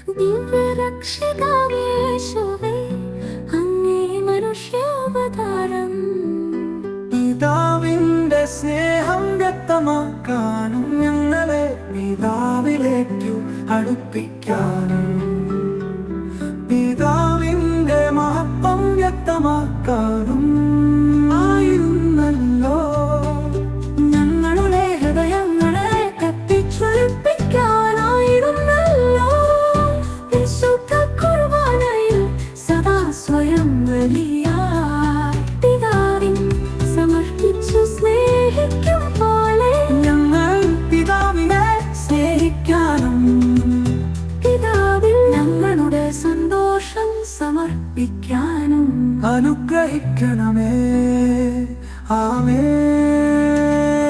ദിവ്യരക്ഷകനേ യേശുവേ, അങ്ങേ മനുഷ്യാവതാരം. പിതാവിന്റെ സ്നേഹം വ്യക്തമാക്കാനും ഞങ്ങളെ പിതാവിലേക്കു അടുപ്പിക്കാനും, പിതാവിന്റെ മഹത്വം വ്യക്തമാക്കാനും ആയിരുന്നല്ലോ. ഞങ്ങളുടെ ഹൃദയങ്ങളെ കത്തിജ്വലിപ്പിക്കാനായിരുന്നല്ലോ. വിശുദ്ധ കുർബാനയിൽ സദാ സ്വയം ബലിയായി പിതാവിൻ സമർപ്പിച്ചു സ്നേഹിക്കും പോലെ ഞങ്ങൾ പിതാവിനെ സ്നേഹിക്കാനും പിതാവിൽ ഞങ്ങളുടെ സന്തോഷം സമർപ്പിക്കാനും അനുഗ്രഹിക്കണമേ. ആമേൻ.